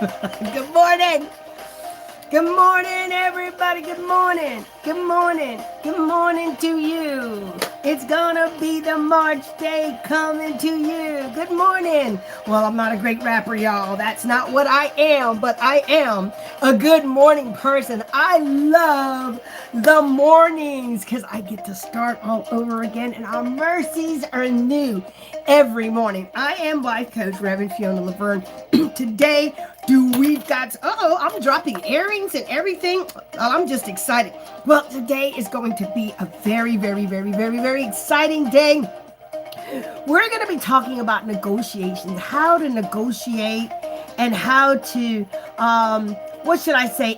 Good morning. Good morning, everybody. Good morning. Good morning. Good morning to you. It's gonna be the March day coming to you. Good morning. Well, I'm not a great rapper, y'all. That's not what I am, but I am a good morning person. I love the mornings because I get to start all over again, and our mercies are new every morning. I am life coach Reverend Fiona Laverne. Today, we've got, I'm dropping earrings and everything. I'm just excited. Well, today is going to be a very, very, very, very, very exciting day. We're going to be talking about negotiations, how to negotiate and how to,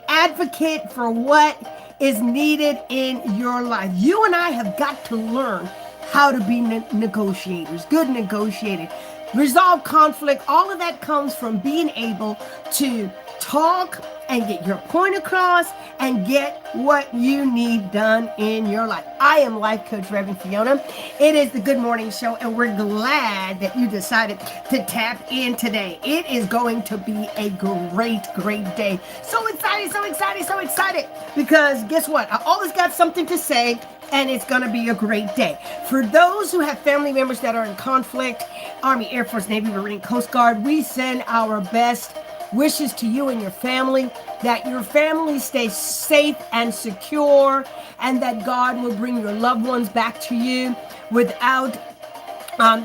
advocate for what is needed in your life. You and I have got to learn how to be negotiators, good negotiators. Resolve conflict, all of that comes from being able to talk and get your point across and get what you need done in your life. I am Life Coach Reverend Fiona. It is the Good Morning Show, and we're glad that you decided to tap in today. It is going to be a great, great day. So excited, so excited, so excited. Because guess what? I always got something to say, and it's going to be a great day. For those who have family members that are in conflict, Army, Air Force, Navy, Marine, Coast Guard, we send our best wishes to you and your family, that your family stays safe and secure, and that God will bring your loved ones back to you without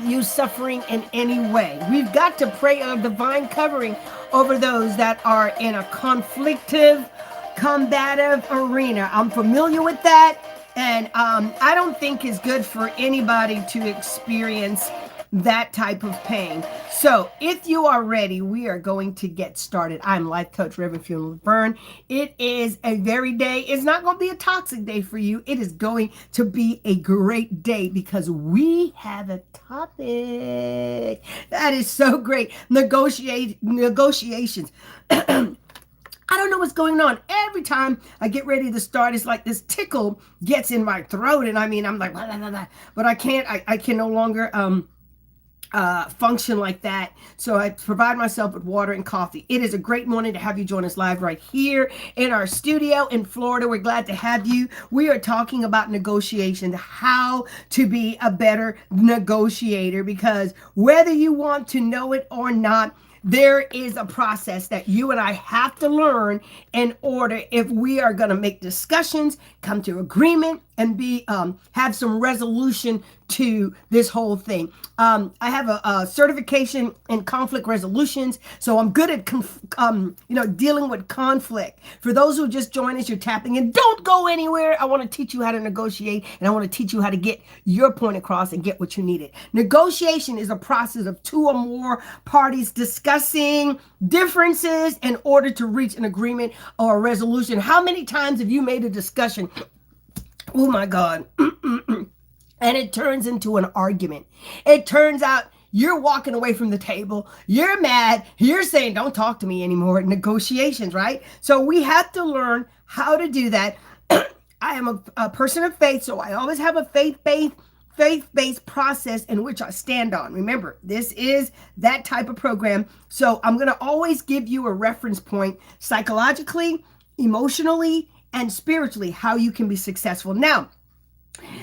you suffering in any way. We've got to pray a divine covering over those that are in a conflictive, combative arena. I'm familiar with that, and I don't think it's good for anybody to experience that type of pain. So if you are ready, we are going to get started. I'm Life Coach Reverend Fiona Laverne. It is a very day. It's not going to be a toxic day for you. It is going to be a great day because we have a topic that is so great. Negotiations. I don't know what's going on. Every time I get ready to start, it's like this tickle gets in my throat, and I'm like, blah, blah, blah, blah. But I can't. I can no longer function like that. So I provide myself with water and coffee. It is a great morning to have you join us live right here in our studio in Florida. We're glad to have you. We are talking about negotiations, how to be a better negotiator, because whether you want to know it or not, there is a process that you and I have to learn in order, if we are going to make discussions, come to agreement, and be have some resolution to this whole thing. I have a certification in conflict resolutions, so I'm good at dealing with conflict. For those who just joined us, you're tapping in. Don't go anywhere. I want to teach you how to negotiate, and I want to teach you how to get your point across and get what you needed. Negotiation is a process of two or more parties discussing differences in order to reach an agreement or a resolution. How many times have you made a discussion? Oh my God. And it turns into an argument. It turns out you're walking away from the table. You're mad. You're saying, don't talk to me anymore. Negotiations, right? So we have to learn how to do that. I am a person of faith, so I always have a faith-based process in which I stand on. Remember, this is that type of program. So I'm going to always give you a reference point psychologically, emotionally, and spiritually, how you can be successful. Now,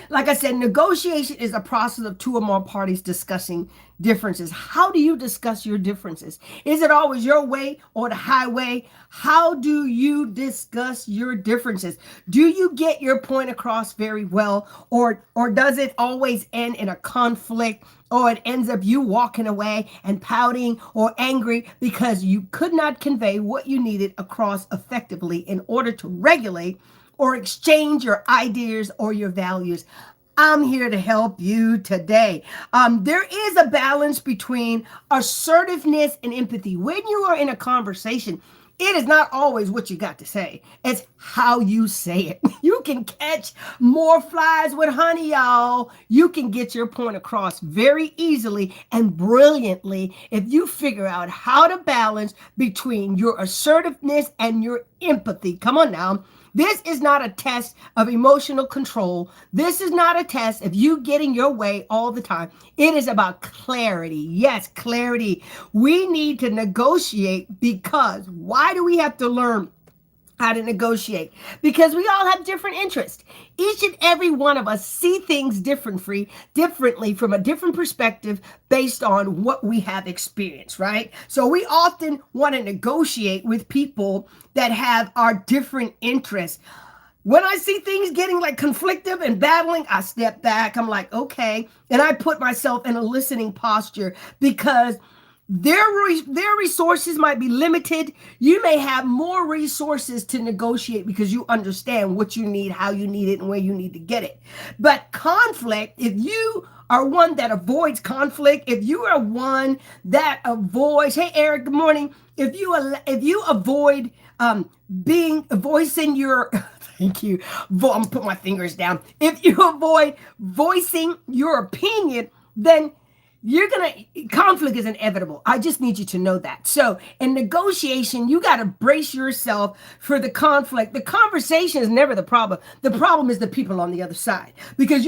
like I said, negotiation is a process of two or more parties discussing differences. How do you discuss your differences? Is it always your way or the highway? How do you discuss your differences? Do you get your point across very well, or does it always end in a conflict, or it ends up you walking away and pouting or angry because you could not convey what you needed across effectively in order to regulate or exchange your ideas or your values? I'm here to help you today. There is a balance between assertiveness and empathy. When you are in a conversation, it is not always what you got to say. It's how you say it. You can catch more flies with honey, y'all. You can get your point across very easily and brilliantly if you figure out how to balance between your assertiveness and your empathy. Come on now. This is not a test of emotional control. This is not a test of you getting your way all the time. It is about clarity. Yes, clarity. We need to negotiate because why do we have to learn how to negotiate? Because we all have different interests. Each and every one of us see things differently from a different perspective based on what we have experienced, right? So we often want to negotiate with people that have our different interests. When I see things getting like conflictive and battling, I step back. I'm like, okay. And I put myself in a listening posture because their resources might be limited. You may have more resources to negotiate because you understand what you need, how you need it, and where you need to get it. But conflict, if you are one that avoids conflict, if you are one that avoids, hey Eric, good morning. If you avoid voicing your thank you. I'm gonna put my fingers down. If you avoid voicing your opinion, then conflict is inevitable. I just need you to know that. So in negotiation, you got to brace yourself for the conflict. The conversation is never the problem. The problem is the people on the other side. Because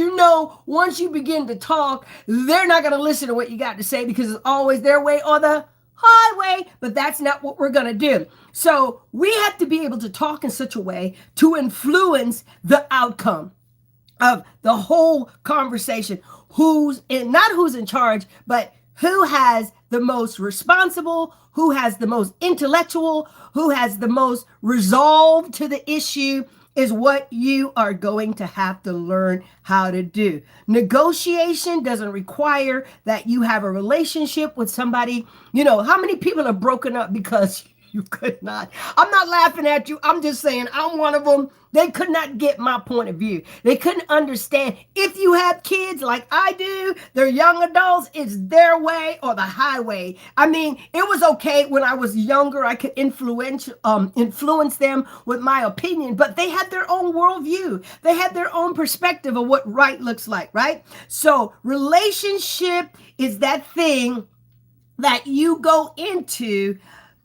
once you begin to talk, they're not going to listen to what you got to say because it's always their way or the highway, but that's not what we're going to do. So we have to be able to talk in such a way to influence the outcome of the whole conversation. Not who's in charge, but who has the most responsible, who has the most intellectual, who has the most resolve to the issue is what you are going to have to learn how to do. Negotiation doesn't require that you have a relationship with somebody. How many people have broken up because you could not? I'm not laughing at you. I'm just saying I'm one of them. They could not get my point of view. They couldn't understand. If you have kids like I do, they're young adults, it's their way or the highway. I mean, it was okay when I was younger. I could influence them with my opinion, but they had their own worldview. They had their own perspective of what right looks like, right? So relationship is that thing that you go into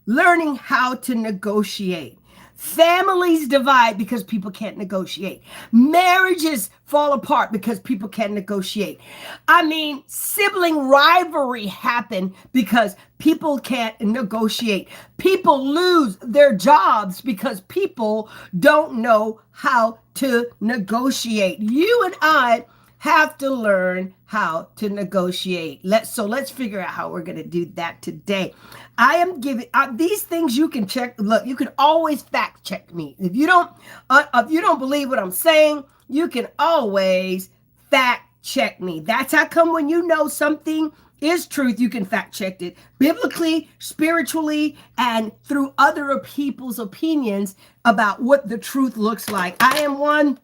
learning how to negotiate. Families divide because people can't negotiate. Marriages fall apart because people can't negotiate. I mean, sibling rivalry happen because people can't negotiate. People lose their jobs because people don't know how to negotiate. You and I have to learn how to negotiate. Let's figure out how we're going to do that today. I am giving these things you can check. Look, you can always fact check me. If you don't believe what I'm saying, you can always fact check me. That's how come when you know something is truth, you can fact check it biblically, spiritually, and through other people's opinions about what the truth looks like. I am one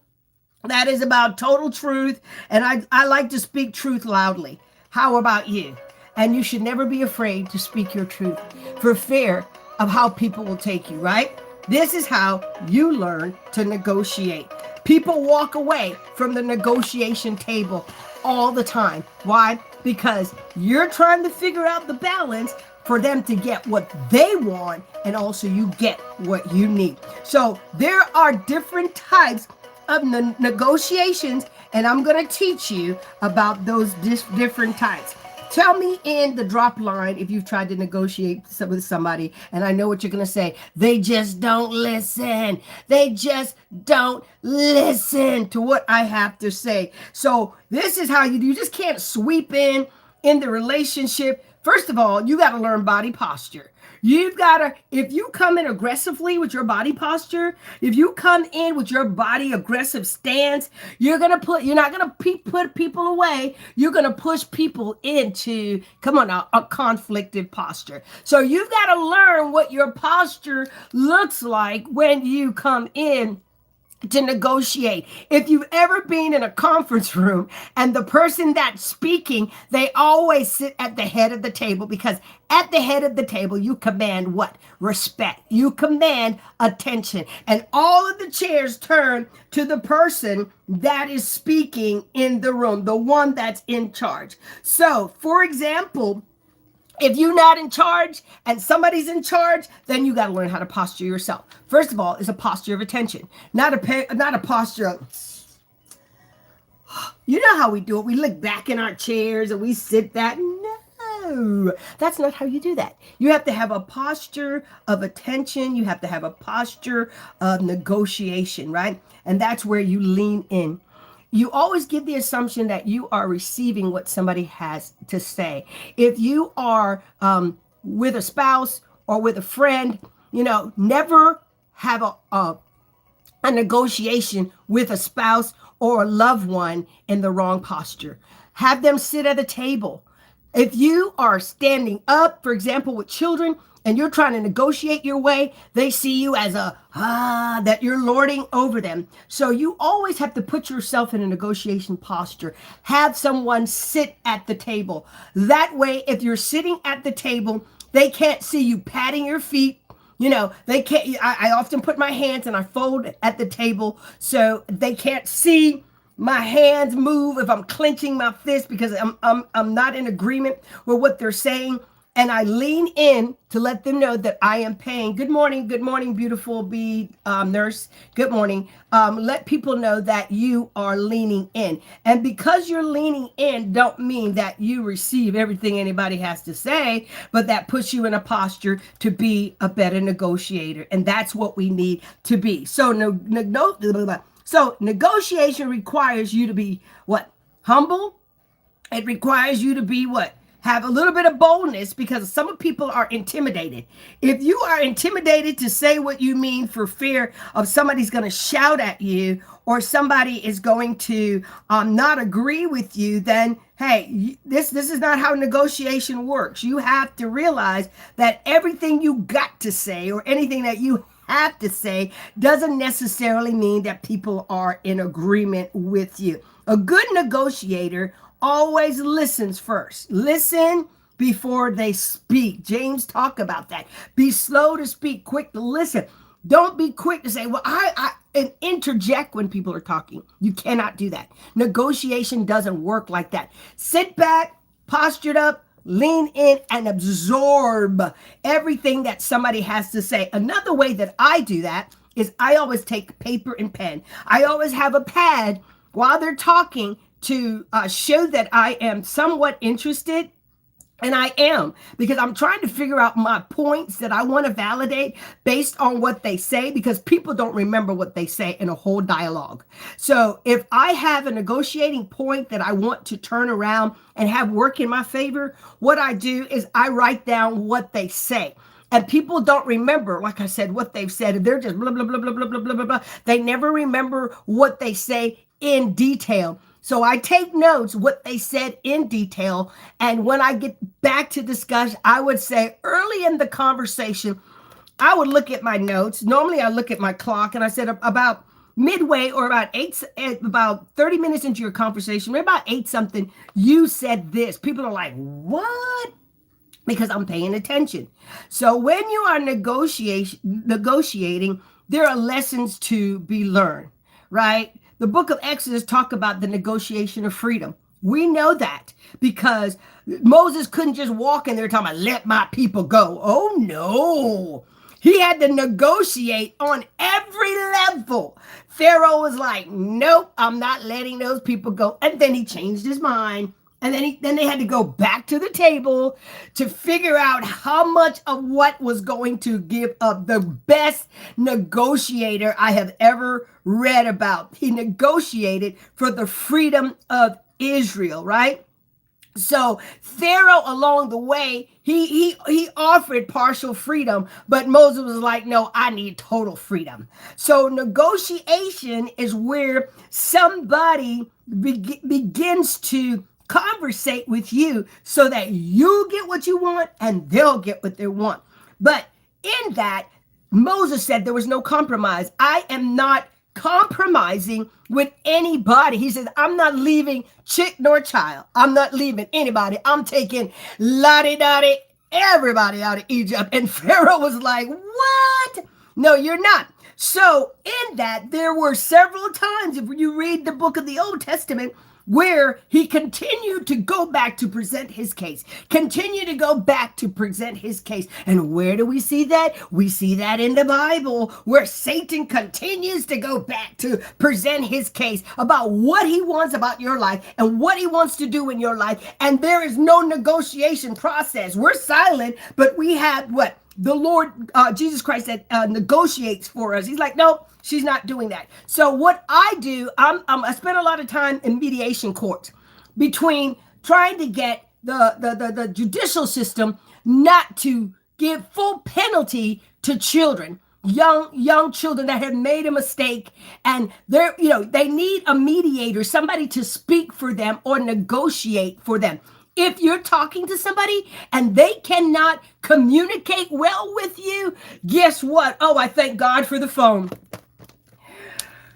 that is about total truth, and I like to speak truth loudly. How about you? And you should never be afraid to speak your truth for fear of how people will take you, right? This is how you learn to negotiate. People walk away from the negotiation table all the time. Why? Because you're trying to figure out the balance for them to get what they want, and also you get what you need. So there are different types of negotiations, and I'm going to teach you about those different types. Tell me in the drop line if you've tried to negotiate with somebody, and I know what you're going to say. They just don't listen. They just don't listen to what I have to say. So this is how you do. You just can't sweep in the relationship. First of all, you got to learn body posture. If you come in aggressively with your body posture, if you come in with your body aggressive stance, you're not going to put people away. You're going to push people into, a conflicted posture. So you've got to learn what your posture looks like when you come in to negotiate. If you've ever been in a conference room and the person that's speaking, they always sit at the head of the table, because at the head of the table, you command what? Respect. You command attention. And all of the chairs turn to the person that is speaking in the room, the one that's in charge. So, for example, If you're not in charge and somebody's in charge, then you got to learn how to posture yourself. First of all, it's a posture of attention, not a posture of, you know how we do it. We look back in our chairs and we sit back. No, that's not how you do that. You have to have a posture of attention. You have to have a posture of negotiation, right? And that's where you lean in. You always give the assumption that you are receiving what somebody has to say. If you are with a spouse or with a friend, never have a negotiation with a spouse or a loved one in the wrong posture. Have them sit at a table. If you are standing up, for example, with children, and you're trying to negotiate your way, they see you as that you're lording over them. So you always have to put yourself in a negotiation posture. Have someone sit at the table. That way, if you're sitting at the table, they can't see you patting your feet. They can't. I often put my hands and I fold at the table so they can't see my hands move if I'm clenching my fist because I'm not in agreement with what they're saying. And I lean in to let them know that I am paying. Good morning, beautiful bee nurse. Good morning. Let people know that you are leaning in. And because you're leaning in, don't mean that you receive everything anybody has to say, but that puts you in a posture to be a better negotiator. And that's what we need to be. So negotiation requires you to be what? Humble. It requires you to be what? Have a little bit of boldness, because some people are intimidated. If you are intimidated to say what you mean for fear of somebody's going to shout at you or somebody is going to not agree with you, then hey, this is not how negotiation works. You have to realize that everything you got to say or anything that you have to say doesn't necessarily mean that people are in agreement with you. A good negotiator always listens first. Listen before they speak. James talked about that. Be slow to speak, quick to listen. Don't be quick to say, well, and interject when people are talking. You cannot do that. Negotiation doesn't work like that. Sit back, postured up, lean in, and absorb everything that somebody has to say. Another way that I do that is I always take paper and pen. I always have a pad while they're talking to show that I am somewhat interested. And I am, because I'm trying to figure out my points that I want to validate based on what they say, because people don't remember what they say in a whole dialogue. So if I have a negotiating point that I want to turn around and have work in my favor, what I do is I write down what they say. And people don't remember, like I said, what they've said. They're just blah, blah, blah, blah, blah, blah, blah, blah, blah. They never remember what they say in detail. So I take notes, what they said in detail. And when I get back to discussion, I would say early in the conversation, I would look at my notes. Normally I look at my clock, and I said about midway or about 30 minutes into your conversation, maybe about 8 something, you said this. People are like, what? Because I'm paying attention. So when you are negotiating, there are lessons to be learned, right? The book of Exodus talk about the negotiation of freedom. We know that because Moses couldn't just walk in there talking about, let my people go. Oh, no. He had to negotiate on every level. Pharaoh was like, nope, I'm not letting those people go. And then he changed his mind. And then they had to go back to the table to figure out how much of what was going to give up. The best negotiator I have ever read about. He negotiated for the freedom of Israel, right? So Pharaoh, along the way, he offered partial freedom, but Moses was like, no, I need total freedom. So negotiation is where somebody begins to conversate with you so that you get what you want and they'll get what they want. But in that, Moses said there was no compromise. I am not compromising with anybody. He says, I'm not leaving chick nor child. I'm not leaving anybody. I'm taking la-di-da-di everybody out of Egypt. And Pharaoh was like, what? No, you're not. So in that, there were several times, if you read the book of the Old Testament, where he continued to go back to present his case, continue to go back to present his case. And where do we see that? We see that in the Bible, where Satan continues to go back to present his case about what he wants about your life and what he wants to do in your life. And there is no negotiation process. We're silent, but we have what? The Lord, Jesus Christ, that negotiates for us. He's like, no, she's not doing that. So what I do, I spend a lot of time in mediation courts between trying to get the judicial system not to give full penalty to children, young children that have made a mistake, and they need a mediator, somebody to speak for them or negotiate for them. If you're talking to somebody and they cannot communicate well with you, guess what? Oh, I thank God for the phone.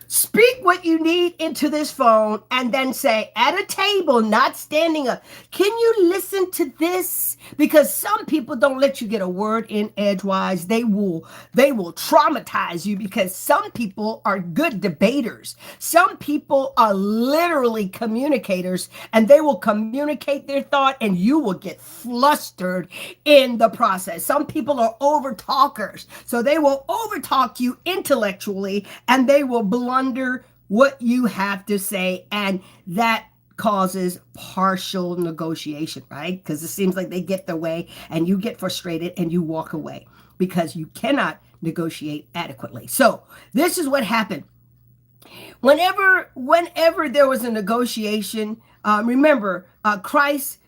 Speak what you need into this phone and then say, at a table, not standing up, can you listen to this? Because some people don't let you get a word in edgewise. They will traumatize you, because some people are good debaters. Some people are literally communicators, and they will communicate their thought and you will get flustered in the process. Some people are over talkers, so they will over talk you intellectually and they will blunder what you have to say, and that causes partial negotiation, right? Because it seems like they get their way and you get frustrated and you walk away because you cannot negotiate adequately. So this is what happened. Whenever there was a negotiation, remember Christ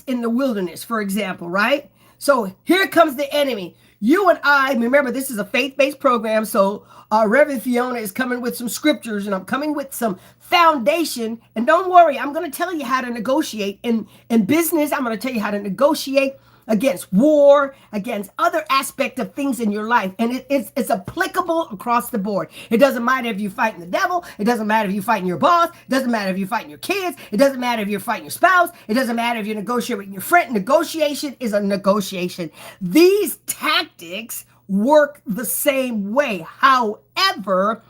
in the wilderness, for example, right? So here comes the enemy. You and I, remember, this is a faith-based program, so Reverend Fiona is coming with some scriptures, and I'm coming with some foundation. And don't worry, I'm going to tell you how to negotiate in business. I'm going to tell you how to negotiate against war, against other aspects of things in your life. And it's applicable across the board. It doesn't matter if you're fighting the devil. It doesn't matter if you're fighting your boss. It doesn't matter if you're fighting your kids. It doesn't matter if you're fighting your spouse. It doesn't matter if you're negotiating with your friend. Negotiation is a negotiation. These tactics work the same way. However,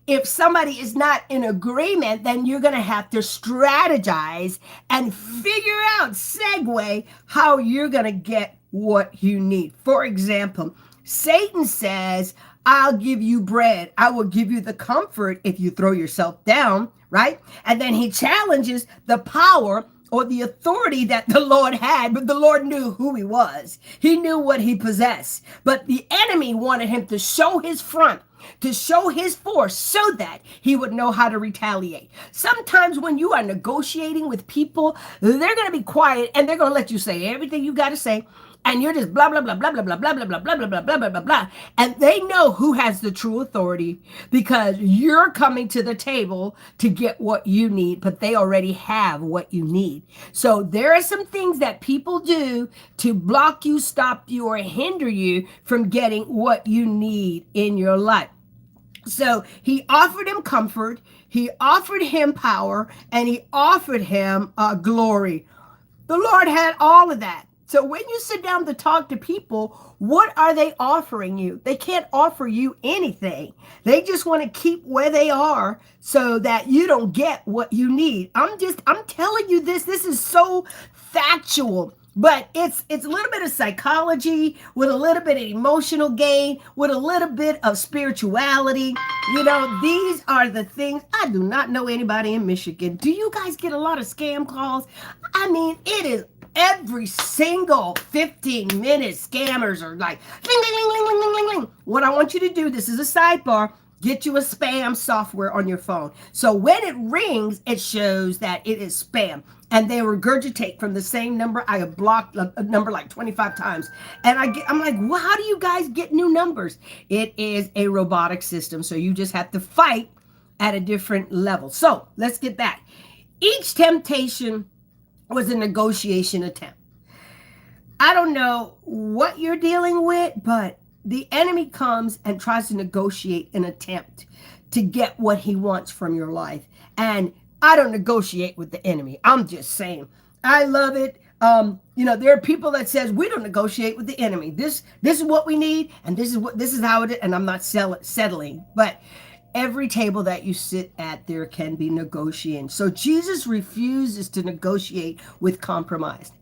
if somebody is not in agreement, then you're going to have to strategize and figure out, segue, how you're going to get what you need. For example, Satan says, I'll give you bread. I will give you the comfort if you throw yourself down, right? And then he challenges the power or the authority that the Lord had, but the Lord knew who he was. He knew what he possessed. But the enemy wanted him to show his front, to show his force, so that he would know how to retaliate. Sometimes when you are negotiating with people, they're going to be quiet and they're going to let you say everything you got to say. And you're just blah, blah, blah, blah, blah, blah, blah, blah, blah, blah, blah, blah, blah, blah, blah, blah. And they know who has the true authority, because you're coming to the table to get what you need, but they already have what you need. So there are some things that people do to block you, stop you, or hinder you from getting what you need in your life. So he offered him comfort, he offered him power, and he offered him glory. The Lord had all of that. So when you sit down to talk to people, what are they offering you? They can't offer you anything. They just want to keep where they are so that you don't get what you need. I'm telling you this is so factual. But it's a little bit of psychology with a little bit of emotional gain, with a little bit of spirituality. You know, these are the things. I do not know anybody in Michigan. Do you guys get a lot of scam calls? I mean, it is every single 15-minute scammers are like, ling, ling, ling, ling, ling, ling, ling. What I want you to do, this is a sidebar, get you a spam software on your phone. So when it rings, it shows that it is spam. And they regurgitate from the same number. I have blocked a number like 25 times. And I'm like, well, how do you guys get new numbers? It is a robotic system. So you just have to fight at a different level. So let's get that. Each temptation was a negotiation attempt. I don't know what you're dealing with, but the enemy comes and tries to negotiate an attempt to get what he wants from your life. And I don't negotiate with the enemy. I'm just saying, I love it. There are people that says we don't negotiate with the enemy. This is what we need, and this is how it is, and I'm not settling. But every table that you sit at, there can be negotiating. So Jesus refuses to negotiate with compromise.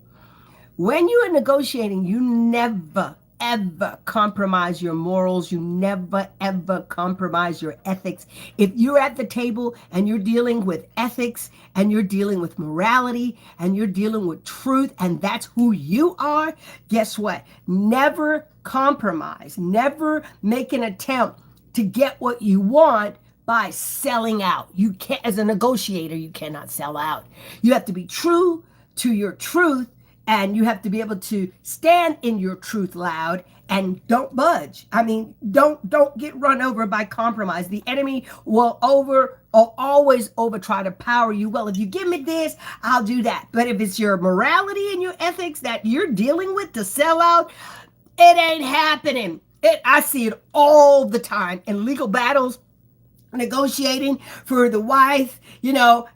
When you are negotiating, you never, ever compromise your morals. You never, ever compromise your ethics. If you're at the table and you're dealing with ethics and you're dealing with morality and you're dealing with truth and that's who you are, guess what? Never compromise. Never make an attempt to get what you want by selling out. You can't, as a negotiator, you cannot sell out. You have to be true to your truth, and you have to be able to stand in your truth loud and don't budge. I mean, don't get run over by compromise. The enemy will always try to power you. Well, if you give me this, I'll do that. But if it's your morality and your ethics that you're dealing with to sell out, it ain't happening. I see it all the time in legal battles, negotiating for the wife,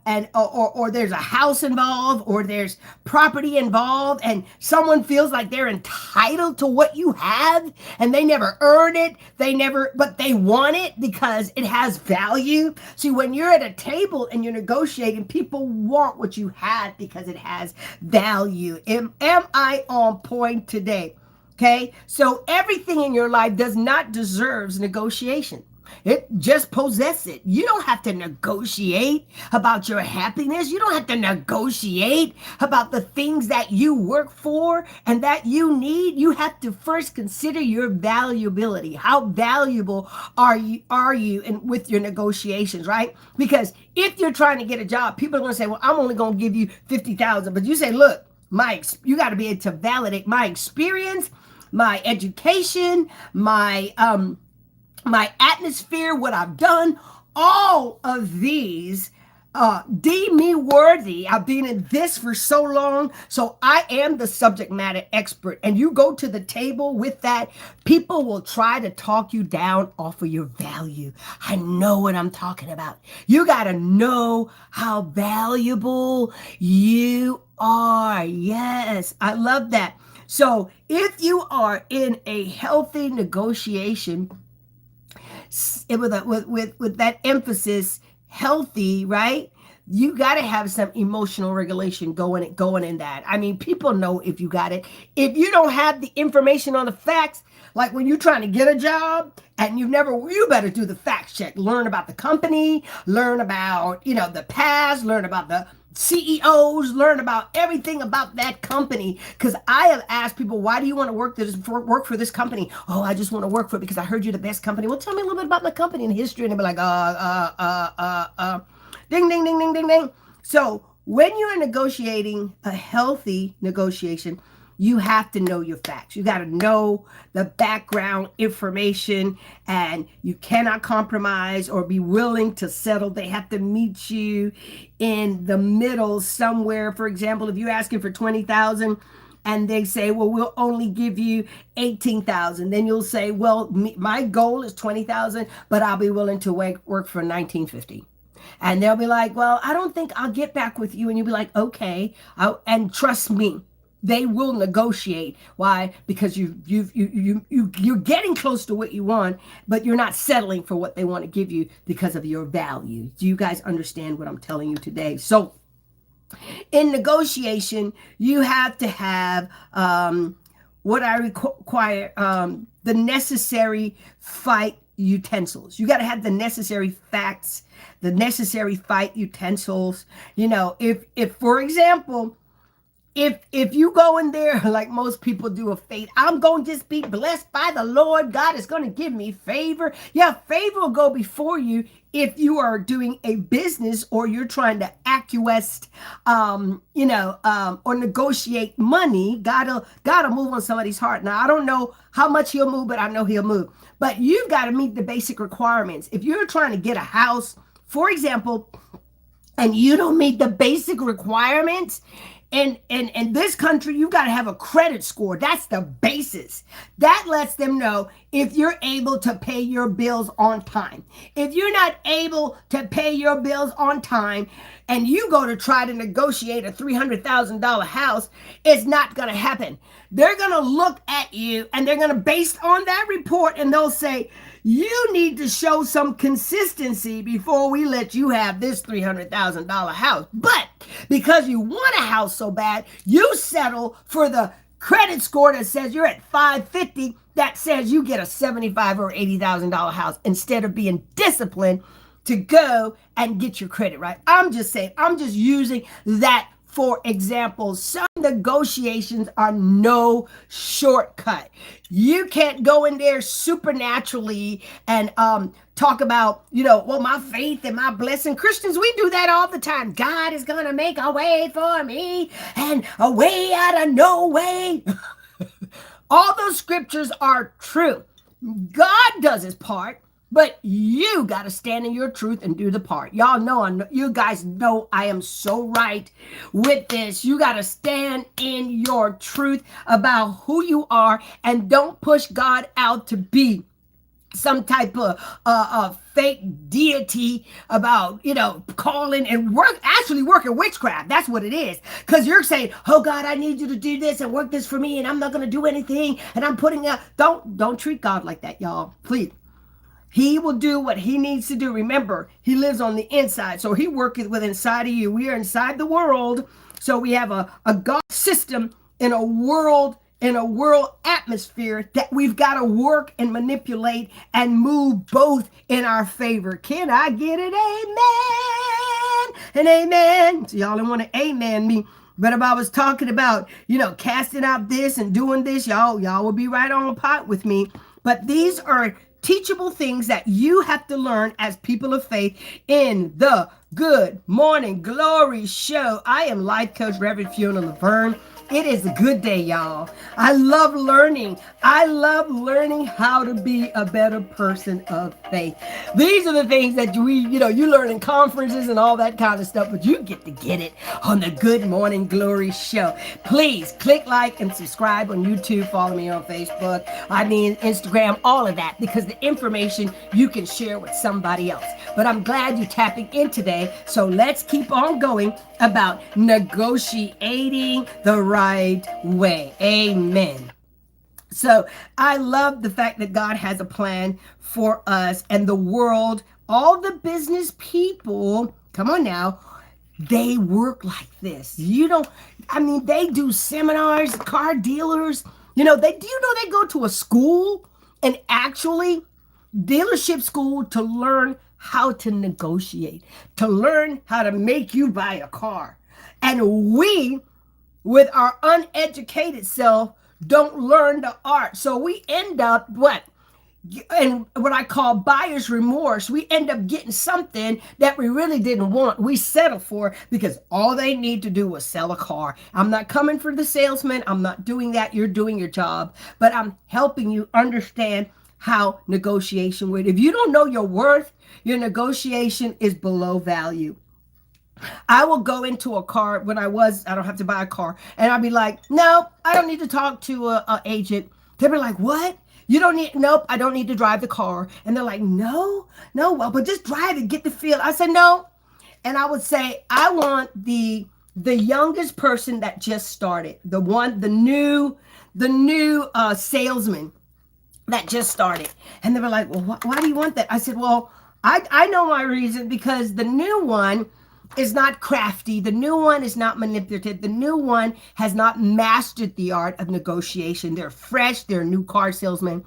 and or there's a house involved or there's property involved and someone feels like they're entitled to what you have and they never earned it, but they want it because it has value. See, when you're at a table and you're negotiating, people want what you have because it has value. Am I on point today? Okay, so everything in your life does not deserve negotiation. It just possesses it. You don't have to negotiate about your happiness. You don't have to negotiate about the things that you work for and that you need. You have to first consider your valuability. How valuable are you with your negotiations, right? Because if you're trying to get a job, people are going to say, well, I'm only going to give you $50,000. But you say, look, you got to be able to validate my experience, my education, my atmosphere, what I've done. All of these deem me worthy. I've been in this for so long, so I am the subject matter expert. And you go to the table with that, people will try to talk you down off of your value. I know what I'm talking about. You got to know how valuable you are. Yes, I love that. So if you are in a healthy negotiation, with that emphasis, healthy, right? You got to have some emotional regulation going in that. I mean, people know if you got it. If you don't have the information on the facts, like when you're trying to get a job and you better do the fact check. Learn about the company, learn about, the past, learn about the CEOs, learn about everything about that company. Because I have asked people, why do you want to work for this company? Oh, I just want to work for it because I heard you're the best company. Well, tell me a little bit about my company and history. And they'll be like, ding, ding, ding, ding, ding, ding. So when you're negotiating a healthy negotiation, you have to know your facts. You got to know the background information, and you cannot compromise or be willing to settle. They have to meet you in the middle somewhere. For example, if you're asking for $20,000 and they say, well, we'll only give you $18,000, then you'll say, well, my goal is $20,000, but I'll be willing to work for $19.50. And they'll be like, well, I don't think I'll get back with you. And you'll be like, okay. And trust me, they will negotiate. Why? Because you're getting close to what you want, but you're not settling for what they want to give you because of your value. Do you guys understand what I'm telling you today? So in negotiation, you have to have what I require, the necessary fight utensils. You got to have the necessary facts, the necessary fight utensils. If for example, if you go in there like most people do a faith, I'm going to just be blessed by the Lord. God is going to give me favor. Yeah, favor will go before you if you are doing a business or you're trying to acquiesce, or negotiate money. God'll move on somebody's heart. Now, I don't know how much he'll move, but I know he'll move. But you've got to meet the basic requirements. If you're trying to get a house, for example, and you don't meet the basic requirements, in this country, you've got to have a credit score. That's the basis. That lets them know if you're able to pay your bills on time. If you're not able to pay your bills on time and you go to try to negotiate a $300,000 house, it's not going to happen. They're going to look at you and they're going to, based on that report, and they'll say, you need to show some consistency before we let you have this $300,000 house. But because you want a house so bad, you settle for the credit score that says you're at 550, that says you get a $75,000 or $80,000 house instead of being disciplined to go and get your credit right. I'm just saying, I'm just using that for example. Some negotiations are no shortcut. You can't go in there supernaturally and talk about, well, my faith and my blessing. Christians, we do that all the time. God is going to make a way for me and a way out of no way. All those scriptures are true. God does his part. But you got to stand in your truth and do the part. Y'all know, you guys know I am so right with this. You got to stand in your truth about who you are and don't push God out to be some type of fake deity about, calling and actually working witchcraft. That's what it is. Because you're saying, oh God, I need you to do this and work this for me and I'm not going to do anything. And I'm putting out, don't treat God like that, y'all. Please. He will do what he needs to do. Remember, he lives on the inside. So he works with inside of you. We are inside the world. So we have a God system in a world atmosphere that we've got to work and manipulate and move both in our favor. Can I get an amen? An amen. So y'all don't want to amen me. But if I was talking about, casting out this and doing this, y'all will be right on the pot with me. But these are teachable things that you have to learn as people of faith in the Good Morning Glory Show. I am Life Coach Reverend PHEONIA LAVERNE. It is a good day, y'all. I love learning. I love learning how to be a better person of faith. These are the things that you learn in conferences and all that kind of stuff, but you get it on the Good Morning Glory Show. Please click like and subscribe on YouTube. Follow me on Facebook. Instagram, all of that, because the information you can share with somebody else. But I'm glad you're tapping in today. So let's keep on going about negotiating the right way. Amen. So I love the fact that God has a plan for us and the world. All the business people, come on now, they work like this. They do seminars, car dealers, they go to a school, and actually dealership school, to learn how to negotiate, to learn how to make you buy a car. And we, with our uneducated self, don't learn the art. So we end up what I call buyer's remorse. We end up getting something that we really didn't want. We settle for because all they need to do was sell a car. I'm not coming for the salesman. I'm not doing that. You're doing your job. But I'm helping you understand how negotiation works. If you don't know your worth, your negotiation is below value. I will go into a car I don't have to buy a car. And I'll be like, no, I don't need to talk to an agent. They'll be like, what? Nope, I don't need to drive the car. And they're like, no, well, but just drive it, get the feel. I said, no. And I would say, I want the youngest person that just started, the new salesman that just started. And they were like, well, why do you want that? I said, well, I know my reason, because the new one is not crafty. The new one is not manipulative. The new one has not mastered the art of negotiation. They're fresh. They're a new car salesman.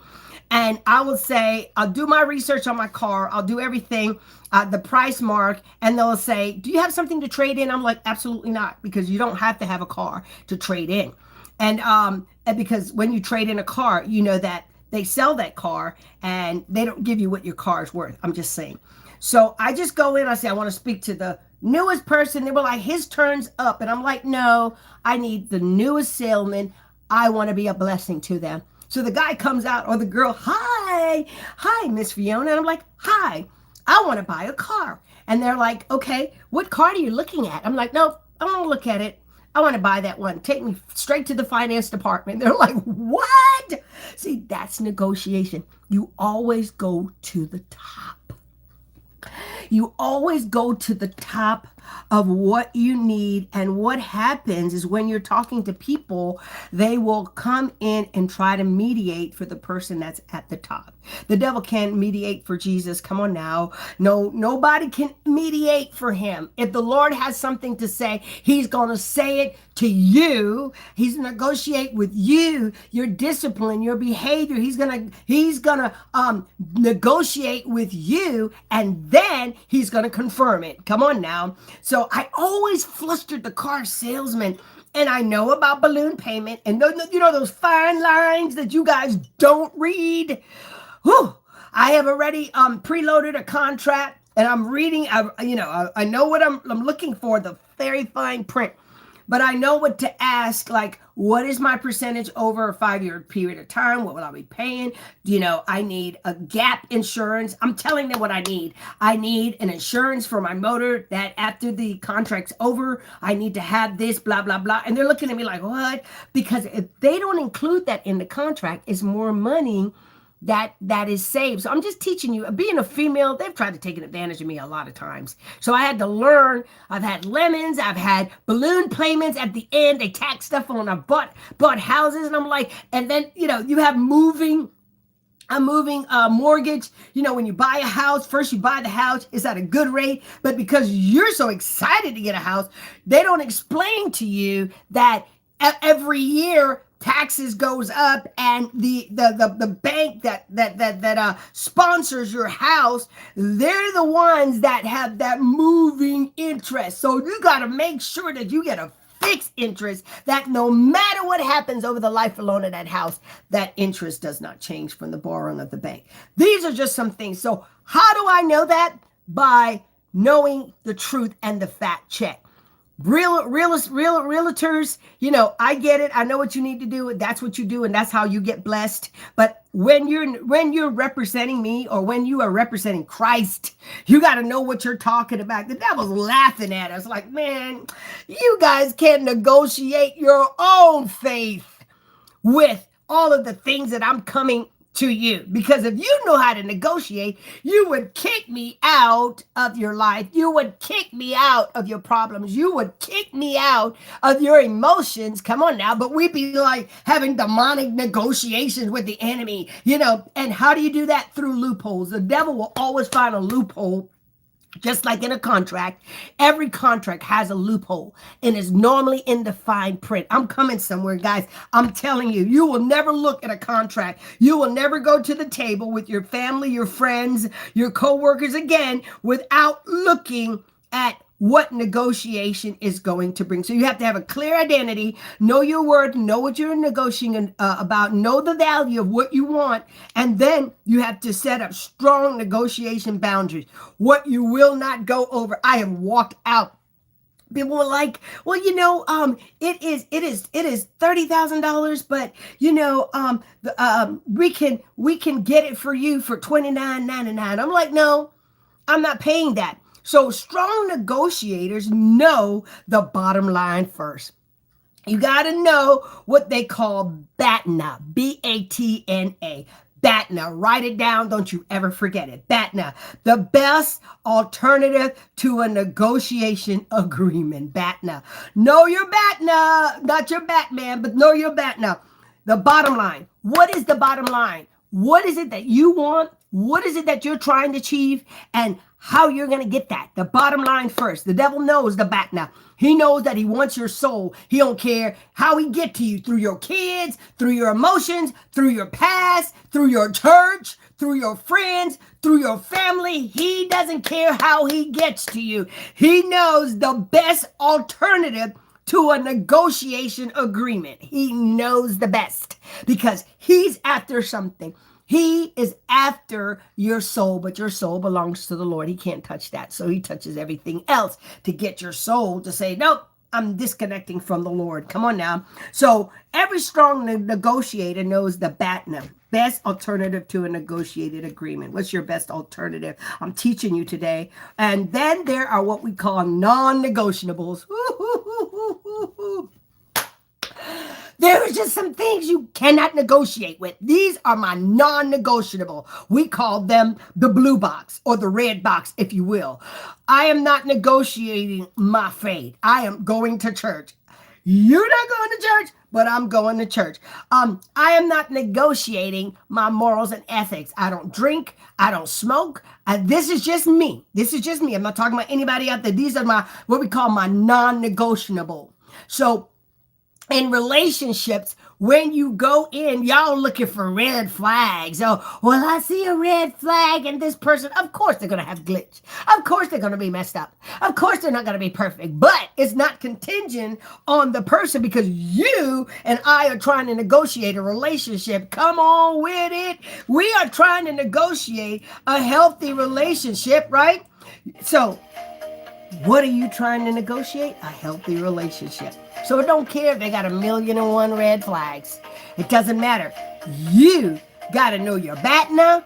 And I will say, I'll do my research on my car. I'll do everything, the price mark. And they'll say, do you have something to trade in? I'm like, absolutely not, because you don't have to have a car to trade in. And because when you trade in a car, that they sell that car and they don't give you what your car is worth. I'm just saying. So I just go in, I say, I want to speak to the newest person. They were like, his turn's up. And I'm like, no, I need the newest salesman. I want to be a blessing to them. So the guy comes out, or the girl, hi, Miss Fiona. And I'm like, hi, I want to buy a car. And they're like, okay, what car are you looking at? I'm like, no, I don't want to look at it. I want to buy that one. Take me straight to the finance department. They're like, what? See, that's negotiation. You always go to the top. You always go to the top of what you need. And what happens is when you're talking to people, they will come in and try to mediate for the person that's at the top. The devil can't mediate for Jesus. Come on now. No, nobody can mediate for him. If the Lord has something to say, he's going to say it to you. He's going to negotiate with you, your discipline, your behavior. He's going to negotiate with you, and then he's going to confirm it. Come on now. So I always flustered the car salesman. And I know about balloon payment and those fine lines that you guys don't read. Whew. I have already preloaded a contract, and I'm reading. I know what I'm looking for, the very fine print, but I know what to ask. Like, what is my percentage over a 5-year period of time? What will I be paying? I need a gap insurance. I'm telling them what I need. I need an insurance for my motor that after the contract's over, I need to have this, blah, blah, blah. And they're looking at me like, what? Because if they don't include that in the contract, it's more money that is saved. So I'm just teaching you. Being a female, they've tried to take advantage of me a lot of times. So I had to learn. I've had lemons. I've had balloon payments at the end. They tack stuff on. I bought houses, and I'm like, and then you have a moving mortgage. When you buy a house, first you buy the house, it's at a good rate, but because you're so excited to get a house, they don't explain to you that every year taxes goes up, and the bank that sponsors your house, they're the ones that have that moving interest. So you got to make sure that you get a fixed interest, that no matter what happens over the life alone of that house, that interest does not change from the borrowing of the bank. These are just some things. So how do I know that? By knowing the truth and the fact check. Realtors, I get it. I know what you need to do. That's what you do, and that's how you get blessed. But when you're representing me, or when you are representing Christ, you got to know what you're talking about. The devil's laughing at us like, man, you guys can't negotiate your own faith with all of the things that I'm coming to you. Because if you know how to negotiate, you would kick me out of your life. You would kick me out of your problems. You would kick me out of your emotions. Come on now. But we'd be like having demonic negotiations with the enemy, and how do you do that? Through loopholes. The devil will always find a loophole. Just like in a contract, every contract has a loophole, and is normally in the fine print. I'm coming somewhere, guys. I'm telling you, you will never look at a contract. You will never go to the table with your family, your friends, your coworkers again without looking at what negotiation is going to bring. So you have to have a clear identity, know your worth, know what you're negotiating about, know the value of what you want, and then you have to set up strong negotiation boundaries. What you will not go over. I have walked out. People were like, well, it is $30,000, but we can get it for you for $29.99. I'm like, no, I'm not paying that. So strong negotiators know the bottom line first. You got to know what they call BATNA, B-A-T-N-A. BATNA. Write it down. Don't you ever forget it. BATNA. The best alternative to a negotiation agreement. BATNA. Know your BATNA. Not your Batman, but know your BATNA. The bottom line. What is the bottom line? What is it that you want? What is it that you're trying to achieve? And how you're going to get that. The bottom line first. The devil knows the BATNA. He knows that he wants your soul. He don't care how he get to you, through your kids, through your emotions, through your past, through your church, through your friends, through your family. He doesn't care how he gets to you. He knows the best alternative to a negotiation agreement. He knows the best because he's after something. He is after your soul, but your soul belongs to the Lord. He can't touch that. So he touches everything else to get your soul to say, nope, I'm disconnecting from the Lord. Come on now. So every strong negotiator knows the BATNA, best alternative to a negotiated agreement. What's your best alternative? I'm teaching you today. And then there are what we call non-negotiables. There are just some things you cannot negotiate with. These are my non-negotiable. We call them the blue box or the red box, if you will. I am not negotiating my faith. I am going to church. You're not going to church, but I'm going to church. I am not negotiating my morals and ethics. I don't drink. I don't smoke. This is just me. This is just me. I'm not talking about anybody out there. These are my, what we call my non-negotiable. So in relationships, when you go in, y'all looking for red flags. Oh, well, I see a red flag in this person. Of course they're going to have glitch. Of course they're going to be messed up. Of course they're not going to be perfect. But it's not contingent on the person because you and I are trying to negotiate a relationship. Come on with it. We are trying to negotiate a healthy relationship, right? So what are you trying to negotiate? A healthy relationship. So it don't care if they got 1,000,001 red flags. It doesn't matter. You got to know your bat now,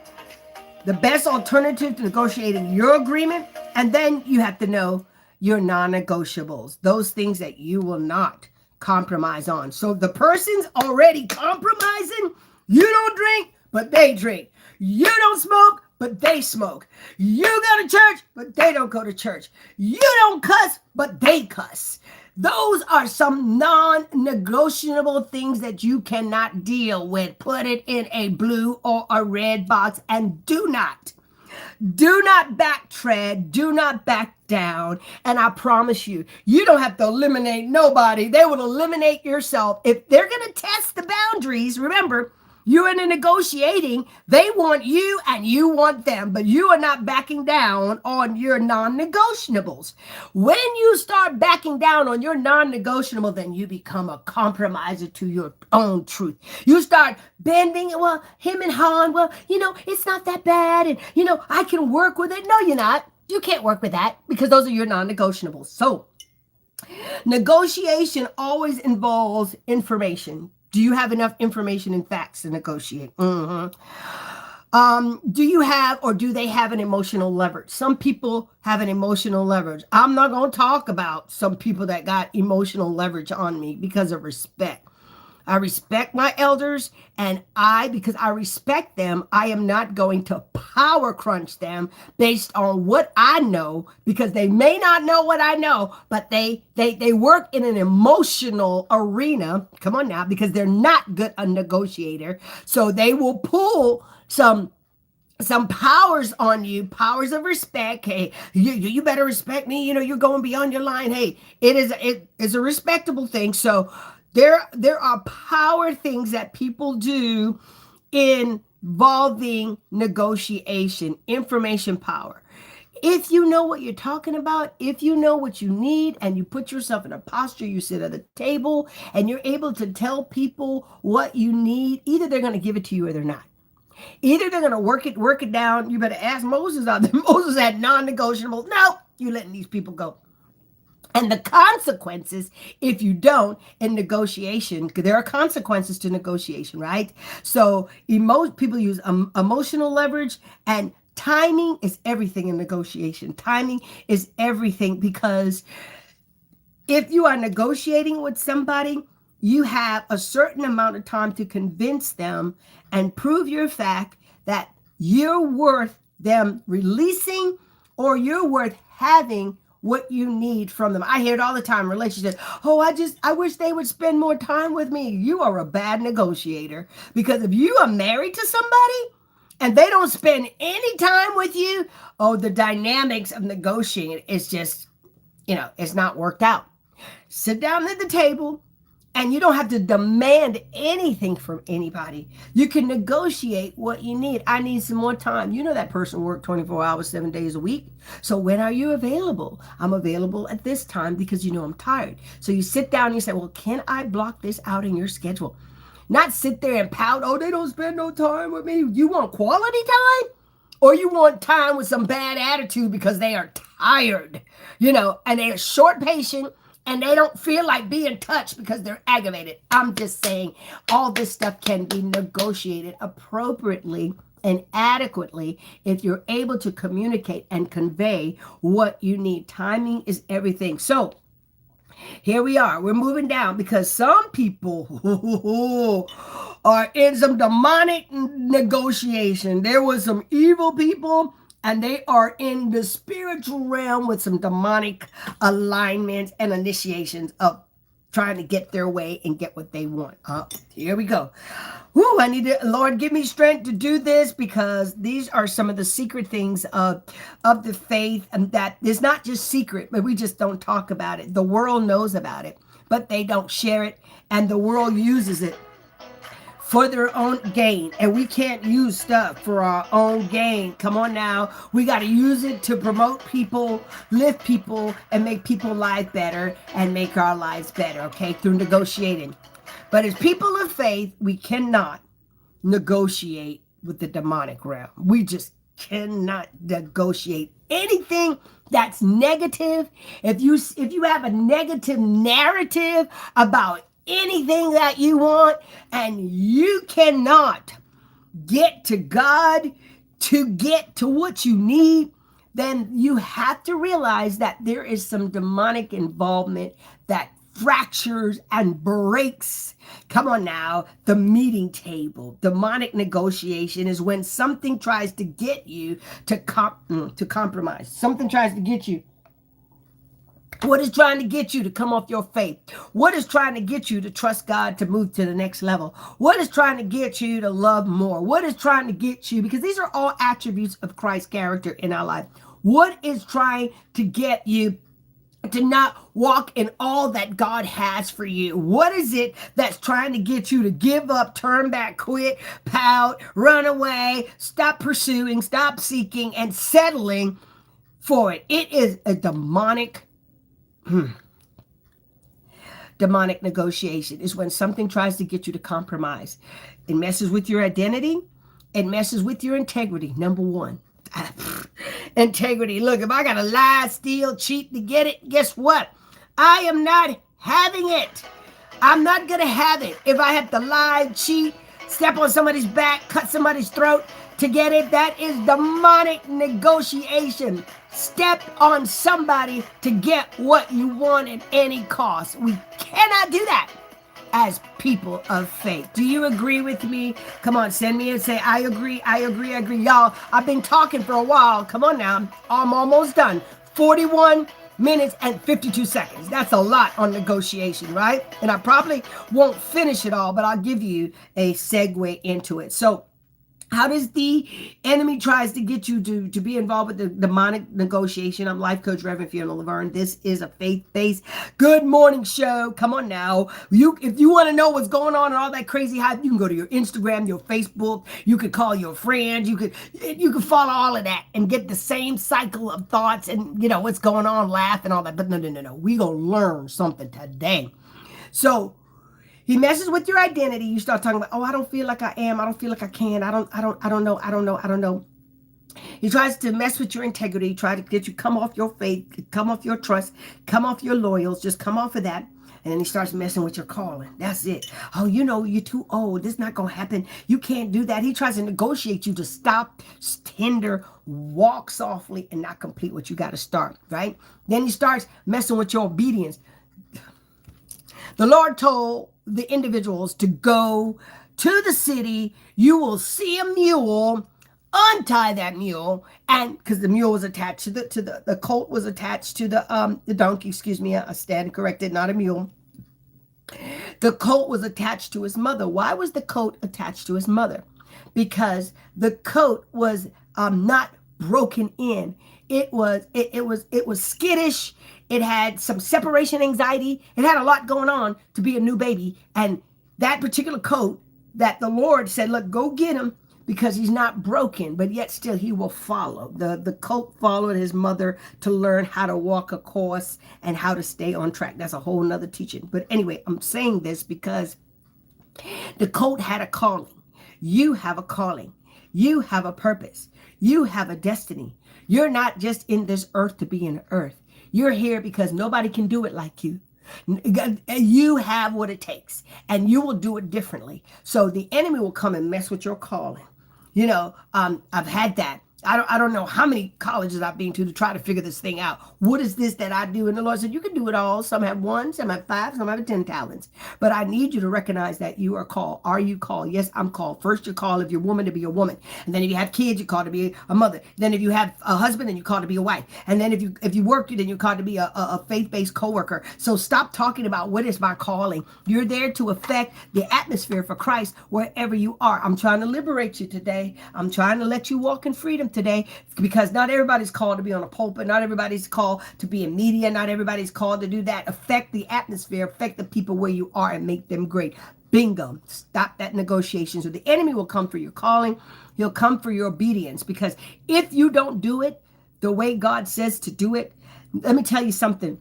the best alternative to negotiating your agreement, and then you have to know your non-negotiables, those things that you will not compromise on. So the person's already compromising. You don't drink, but they drink. You don't smoke, but they smoke. You go to church, but they don't go to church. You don't cuss, but they cuss. Those are some non-negotiable things that you cannot deal with. Put it in a blue or a red box and do not backtread, do not back down. And I promise you, you don't have to eliminate nobody. They will eliminate yourself. If they're going to test the boundaries, remember, you're in a negotiating. They want you and you want them, but you are not backing down on your non-negotiables. When you start backing down on your non-negotiable, then you become a compromiser to your own truth. You start bending, well, him and Han, well, it's not that bad. And, I can work with it. No, you're not. You can't work with that because those are your non-negotiables. So negotiation always involves information. Do you have enough information and facts to negotiate? Do you have or do they have an emotional leverage? Some people have an emotional leverage. I'm not going to talk about some people that got emotional leverage on me because of respect. I respect my elders, and because I respect them, I am not going to power crunch them based on what I know, because they may not know what I know, but they work in an emotional arena. Come on now, because they're not good a negotiator. So they will pull some powers on you, powers of respect. Hey, you better respect me. You're going beyond your line. Hey, it is a respectable thing. So there are power things that people do involving negotiation, information power. If you know what you're talking about, if you know what you need and you put yourself in a posture, you sit at a table and you're able to tell people what you need, either they're going to give it to you or they're not. Either they're going to work it down. You better ask Moses out there. Moses had non-negotiable. No, you're letting these people go. And the consequences, if you don't, in negotiation, there are consequences to negotiation, right? So people use emotional leverage, and timing is everything in negotiation. Timing is everything, because if you are negotiating with somebody, you have a certain amount of time to convince them and prove your fact that you're worth them releasing, or you're worth having what you need from them. I hear it all the time, relationships. Oh, I wish they would spend more time with me. You are a bad negotiator, because if you are married to somebody and they don't spend any time with you, the dynamics of negotiating is just, it's not worked out. Sit down at the table, and you don't have to demand anything from anybody. You can negotiate what you need. I need some more time. That person worked 24 hours, 7 days a week. So when are you available? I'm available at this time because I'm tired. So you sit down and you say, well, can I block this out in your schedule? Not sit there and pout, oh, they don't spend no time with me. You want quality time? Or you want time with some bad attitude because they are tired, and they are short patient, and they don't feel like being touched because they're aggravated. I'm just saying all this stuff can be negotiated appropriately and adequately if you're able to communicate and convey what you need. Timing is everything. So Here we are. We're moving down because some people are in some demonic negotiation. There was some evil people and they are in the spiritual realm with some demonic alignments and initiations of trying to get their way and get what they want. Here we go. I need to, Lord, give me strength to do this, because these are some of the secret things of the faith, and that is not just secret, but we just don't talk about it. The world knows about it, but they don't share it, and the world uses it for their own gain, and we can't use stuff for our own gain. Come on now. We got to use it to promote people, lift people, and make people's lives better and make our lives better, okay, through negotiating. But as people of faith, we cannot negotiate with the demonic realm. We just cannot negotiate anything that's negative. If you have a negative narrative about anything that you want, and you cannot get to God to get to what you need, then you have to realize that there is some demonic involvement that fractures and breaks, come on now, the meeting table. Demonic negotiation is when something tries to get you to compromise. Something tries to get you. What is trying to get you to come off your faith? What is trying to get you to trust God to move to the next level? What is trying to get you to love more? What is trying to get you, because these are all attributes of Christ's character in our life. What is trying to get you to not walk in all that God has for you? What is it that's trying to get you to give up, turn back, quit, pout, run away, stop pursuing, stop seeking, and settling for it? It is a demonic negotiation. Is when something tries to get you to compromise. It messes with your identity. It messes with your integrity. Number one. Integrity. Look, if I got to lie, steal, cheat to get it, guess what? I am not having it. I'm not going to have it. If I have to lie, cheat, step on somebody's back, cut somebody's throat to get it, that is demonic negotiation. Step on somebody to get what you want at any cost. We cannot do that as people of faith. Do you agree with me? Come on, send me and say, I agree, I agree, I agree. Y'all, I've been talking for a while. Come on now. I'm almost done. 41 minutes and 52 seconds. That's a lot on negotiation, right? And I probably won't finish it all, but I'll give you a segue into it. So, how does the enemy tries to get you to be involved with the demonic negotiation? I'm Life Coach Reverend FIONIA LAVERNE. This is a faith-based good morning show. Come on now. If you want to know what's going on and all that crazy hype, you can go to your Instagram, your Facebook. You could call your friends. You could follow all of that and get the same cycle of thoughts and, you know, what's going on, laugh and all that. But no. We gonna learn something today. So, he messes with your identity. You start talking about, I don't feel like I am. I don't feel like I can. I don't know. He tries to mess with your integrity, try to get you come off your faith, come off your trust, come off your loyals, just come off of that. And then he starts messing with your calling. That's it. You're too old. This is not going to happen. You can't do that. He tries to negotiate you to stop, tender, walk softly, and not complete what you got to start, right? Then he starts messing with your obedience. The Lord told the individuals to go to the city. You will see a mule, untie that mule, and because the mule was attached to the colt was attached to the donkey. Excuse me, I stand corrected, not a mule. The colt was attached to his mother. Why was the colt attached to his mother? Because the colt was not broken in. It was skittish. It had some separation anxiety. It had a lot going on to be a new baby. And that particular coat that the Lord said, look, go get him because he's not broken, but yet still he will follow. The coat followed his mother to learn how to walk a course and how to stay on track. That's a whole nother teaching. But anyway, I'm saying this because the coat had a calling. You have a calling. You have a purpose. You have a destiny. You're not just in this earth to be in earth. You're here because nobody can do it like you. You have what it takes, and you will do it differently. So the enemy will come and mess with your calling. I've had that. I don't know how many colleges I've been to try to figure this thing out. What is this that I do? And the Lord said, you can do it all. Some have one, some have five, some have 10 talents. But I need you to recognize that you are called. Are you called? Yes, I'm called. First, you're called if you're a woman to be a woman. And then if you have kids, you're called to be a mother. Then if you have a husband, then you're called to be a wife. And then if you work, then you're called to be a faith-based coworker. So stop talking about what is my calling. You're there to affect the atmosphere for Christ wherever you are. I'm trying to liberate you today. I'm trying to let you walk in freedom today, because not everybody's called to be on a pulpit. Not everybody's called to be in media. Not everybody's called to do that. Affect the atmosphere, affect the people where you are, and make them great. Bingo. Stop that negotiation. So the enemy will come for your calling. He'll come for your obedience, because if you don't do it the way God says to do it, let me tell you something.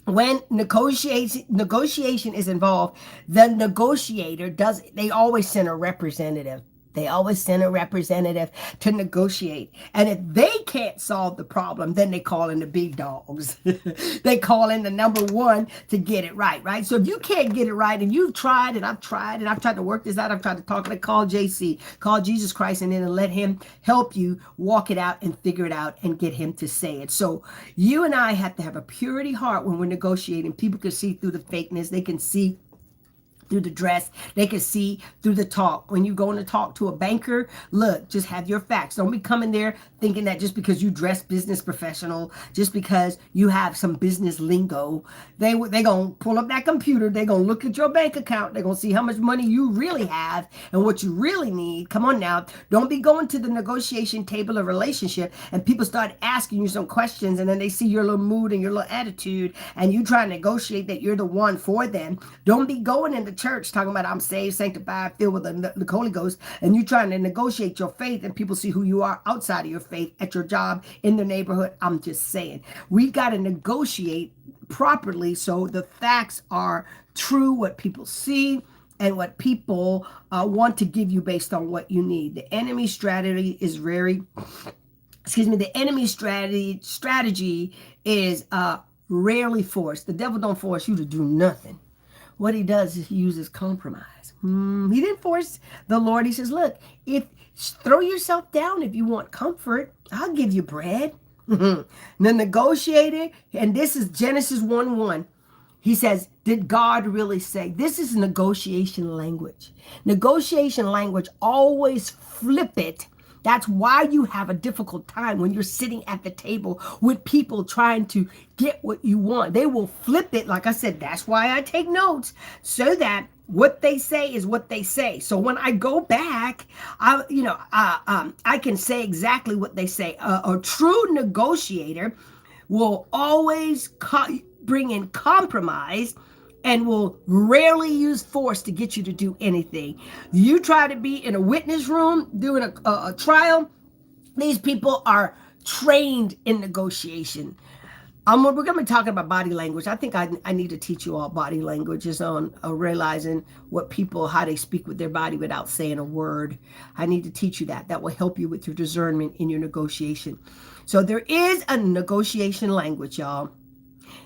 When negotiation is involved, the negotiator they always send a representative. They always send a representative to negotiate. And if they can't solve the problem, then they call in the big dogs. They call in the number one to get it right, right? So if you can't get it right, and you've tried, and I've tried to work this out, I've tried to talk, and call JC, call Jesus Christ, and then let him help you walk it out and figure it out and get him to say it. So you and I have to have a purity heart when we're negotiating. People can see through the fakeness. They can see through the dress. They can see through the talk. When you go in to talk to a banker, look, just have your facts. Don't be coming there thinking that just because you dress business professional, just because you have some business lingo, they going to pull up that computer. They're going to look at your bank account. They're going to see how much money you really have and what you really need. Come on now. Don't be going to the negotiation table of relationship and people start asking you some questions, and then they see your little mood and your little attitude, and you try to negotiate that you're the one for them. Don't be going into church talking about I'm saved, sanctified, filled with the Holy Ghost, and you trying to negotiate your faith, and people see who you are outside of your faith, at your job, in the neighborhood. I'm just saying, we got to negotiate properly so the facts are true, what people see and what people want to give you based on what you need. The enemy strategy is the enemy strategy is rarely forced. The devil don't force you to do nothing. What he does is he uses compromise. He didn't force the Lord. He says, look, throw yourself down if you want comfort. I'll give you bread. The negotiator, and this is Genesis 1:1. He says, did God really say? This is negotiation language. Negotiation language, always flip it. That's why you have a difficult time when you're sitting at the table with people trying to get what you want. They will flip it. Like I said, that's why I take notes, so that what they say is what they say. So when I go back, I can say exactly what they say. A true negotiator will always bring in compromise and will rarely use force to get you to do anything. You try to be in a witness room doing a trial. These people are trained in negotiation. We're going to be talking about body language. I think I need to teach you all body languages on realizing how they speak with their body without saying a word. I need to teach you that. That will help you with your discernment in your negotiation. So there is a negotiation language, y'all.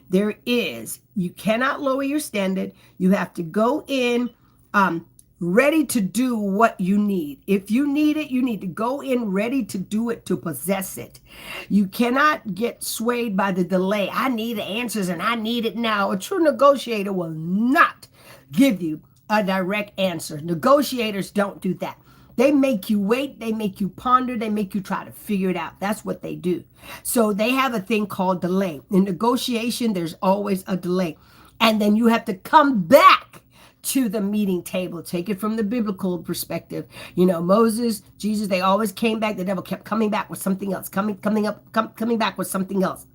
There is. You cannot lower your standard. You have to go in ready to do what you need. If you need it, you need to go in ready to do it, to possess it. You cannot get swayed by the delay. I need the answers and I need it now. A true negotiator will not give you a direct answer. Negotiators don't do that. They make you wait. They make you ponder. They make you try to figure it out. That's what they do. So they have a thing called delay. In negotiation, there's always a delay. And then you have to come back to the meeting table. Take it from the biblical perspective. Moses, Jesus, they always came back. The devil kept coming back with something else, coming back with something else.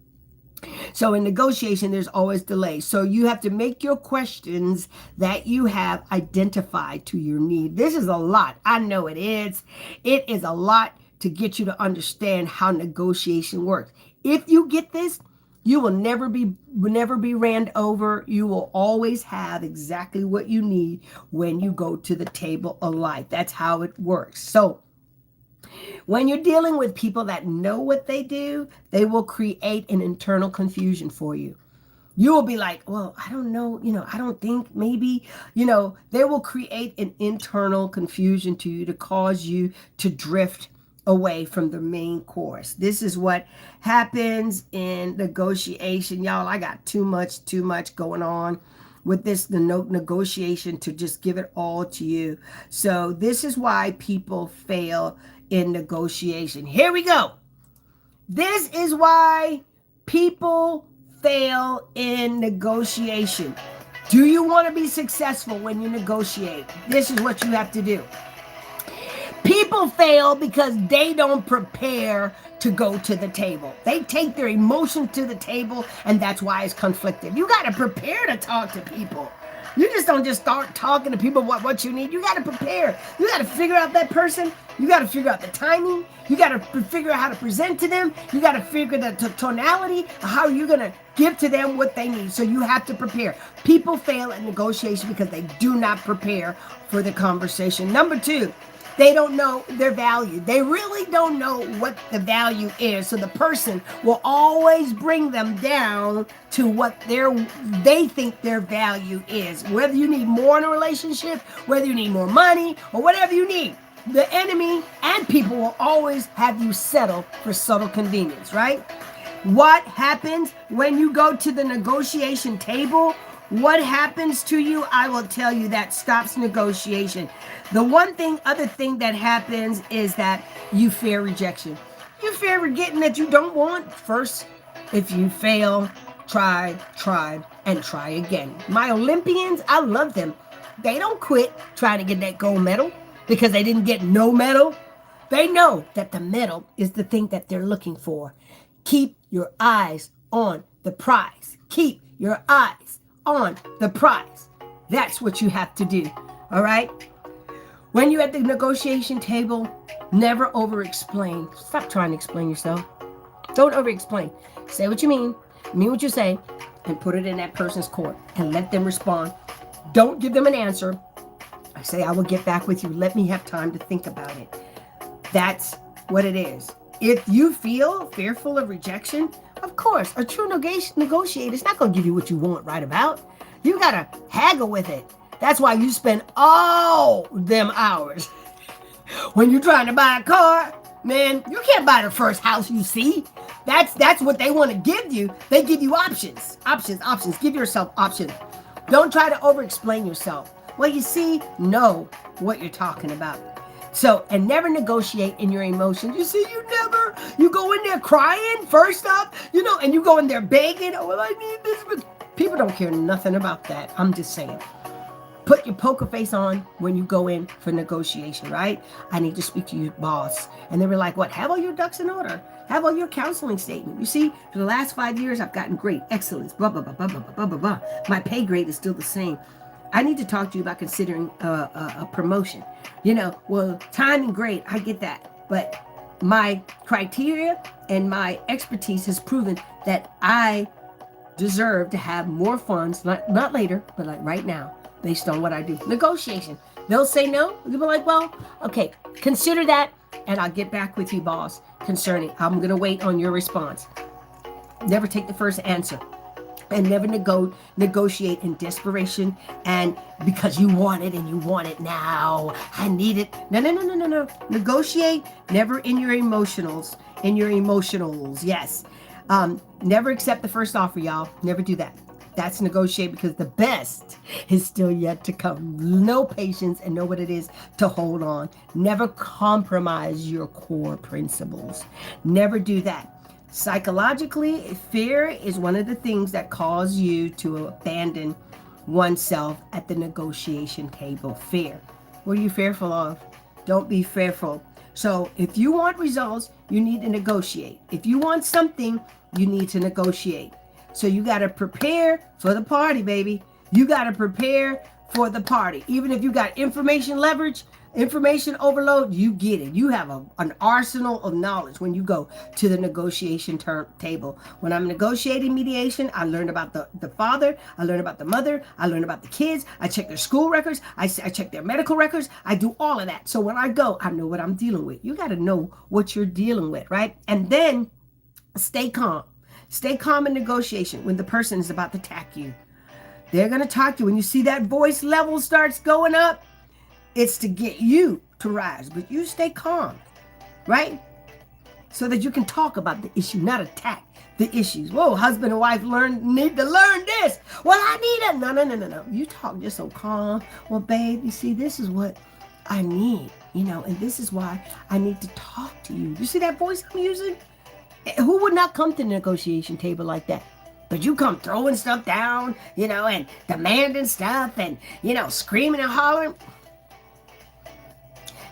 So in negotiation, there's always delay. So you have to make your questions that you have identified to your need. This is a lot. I know it is. It is a lot to get you to understand how negotiation works. If you get this, you will never be ran over. You will always have exactly what you need when you go to the table of life. That's how it works. So when you're dealing with people that know what they do, they will create an internal confusion for you. You will be like, well, I don't know, I don't think, maybe, they will create an internal confusion to you to cause you to drift away from the main course. This is what happens in negotiation. Y'all, I got too much going on with this negotiation to just give it all to you. So this is why people fail in negotiation. Here we go. This is why people fail in negotiation. Do you want to be successful when you negotiate? This is what you have to do. People fail because they don't prepare to go to the table. They take their emotion to the table, and that's why it's conflicted. You got to prepare to talk to people. You just don't just start talking to people what you need. You got to prepare. You got to figure out that person. You got to figure out the timing. You got to figure out how to present to them. You got to figure the tonality of how you're going to give to them what they need. So you have to prepare. People fail at negotiation because they do not prepare for the conversation. Number two, they don't know their value. They really don't know what the value is. So the person will always bring them down to what they think their value is. Whether you need more in a relationship, whether you need more money, or whatever you need, the enemy and people will always have you settle for subtle convenience, right? What happens when you go to the negotiation table? What happens to you? I will tell you that stops negotiation. The other thing that happens is that you fear rejection. You fear getting that you don't want. First, if you fail, try, and try again. My Olympians, I love them. They don't quit trying to get that gold medal because they didn't get no medal. They know that the medal is the thing that they're looking for. Keep your eyes on the prize. Keep your eyes on the prize. That's what you have to do. All right? When you're at the negotiation table, never over-explain. Stop trying to explain yourself. Don't over-explain. Say what you mean what you say, and put it in that person's court and let them respond. Don't give them an answer. I say, I will get back with you. Let me have time to think about it. That's what it is. If you feel fearful of rejection, of course, a true negotiator is not going to give you what you want right about. You got to haggle with it. That's why you spend all them hours. When you're trying to buy a car, man, you can't buy the first house you see. That's what they want to give you. They give you options. Options. Give yourself options. Don't try to over-explain yourself. Well, you see, know what you're talking about. So, and never negotiate in your emotions. You see, you go in there crying first up, and you go in there begging, oh, well, I need this. But people don't care nothing about that. I'm just saying. Put your poker face on when you go in for negotiation, right? I need to speak to your boss. And they were like, what? Have all your ducks in order. Have all your counseling statement. You see, for the last 5 years, I've gotten great excellence, blah, blah, blah, blah, blah, blah, blah, blah. My pay grade is still the same. I need to talk to you about considering a promotion. Well, timing, great. I get that. But my criteria and my expertise has proven that I deserve to have more funds, not later, but like right now, based on what I do. Negotiation. They'll say no. You'll be like, well, okay, consider that, and I'll get back with you, boss, concerning. I'm going to wait on your response. Never take the first answer. And never negotiate in desperation and because you want it and you want it now. I need it. No. Negotiate never in your emotionals. Yes. Never accept the first offer, y'all. Never do that. That's negotiate because the best is still yet to come. No patience and know what it is to hold on. Never compromise your core principles. Never do that. Psychologically, fear is one of the things that cause you to abandon oneself at the negotiation table. Fear. What are you fearful of? Don't be fearful. So if you want results, you need to negotiate. If you want something, you need to negotiate. So you got to prepare for the party, baby. You got to prepare for the party. Even if you got information leverage, information overload, you get it. You have an arsenal of knowledge when you go to the negotiation table. When I'm negotiating mediation, I learn about the father, I learn about the mother, I learn about the kids, I check their school records, I check their medical records, I do all of that. So when I go, I know what I'm dealing with. You got to know what you're dealing with, right? And then stay calm. Stay calm in negotiation when the person is about to attack you. They're going to talk to you. When you see that voice level starts going up, it's to get you to rise. But you stay calm. right? So that you can talk about the issue, not attack the issues. Whoa, husband and wife need to learn this. Well, I need it. No. You talk just so calm. Well, babe, you see, this is what I need, and this is why I need to talk to you. You see that voice I'm using? Who would not come to the negotiation table like that? But you come throwing stuff down, and demanding stuff and, screaming and hollering.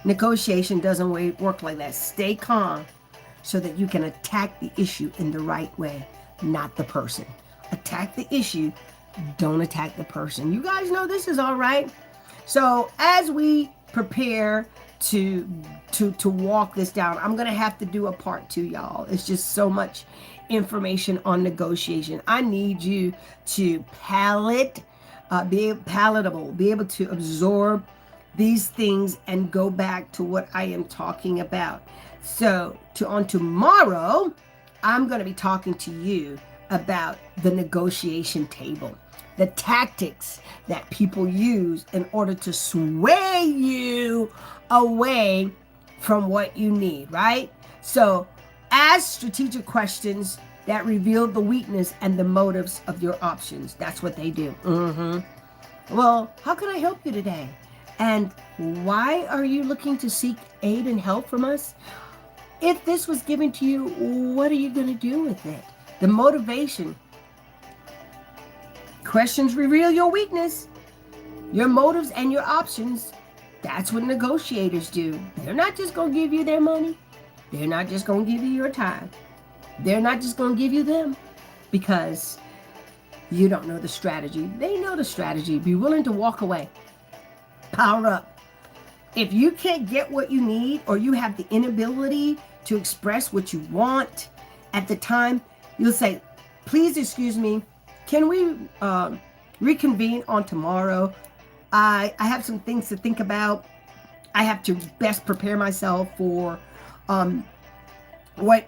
Negotiation doesn't work like that. Stay calm so that you can attack the issue in the right way, not the person. Attack the issue, don't attack the person. You guys know this is all right. So as we prepare to walk this down, I'm going to have to do a part 2, y'all. It's just so much information on negotiation. I need you to be palatable, be able to absorb these things and go back to what I am talking about. So on tomorrow, I'm going to be talking to you about the negotiation table, the tactics that people use in order to sway you away from what you need, right? So ask strategic questions that reveal the weakness and the motives of your options. That's what they do. Well, how can I help you today? And why are you looking to seek aid and help from us? If this was given to you, what are you going to do with it? The motivation. Questions reveal your weakness, your motives, and your options. That's what negotiators do. They're not just going to give you their money. They're not just going to give you your time. They're not just going to give you them because you don't know the strategy. They know the strategy. Be willing to walk away. Power up. If you can't get what you need, or you have the inability to express what you want at the time, you'll say, please excuse me, can we reconvene on tomorrow? I have some things to think about. I have to best prepare myself for what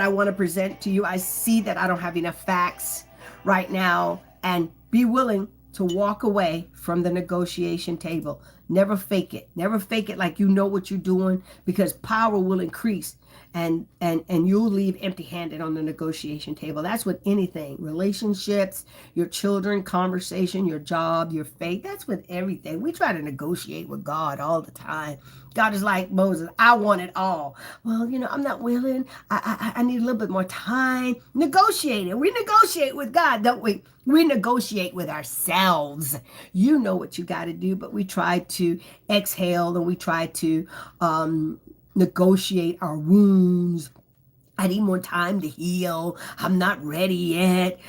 I want to present to you. I see that I don't have enough facts right now, and be willing to walk away from the negotiation table. Never fake it. Never fake it like you know what you're doing, because power will increase and you'll leave empty-handed on the negotiation table. That's with anything. Relationships, your children, conversation, your job, your faith. That's with everything. We try to negotiate with God all the time. God is like Moses, I want it all. Well, I'm not willing. I need a little bit more time. Negotiate it. We negotiate with God, don't we? We negotiate with ourselves. You know what you got to do, but we try to exhale and we try to negotiate our wounds. I need more time to heal. I'm not ready yet.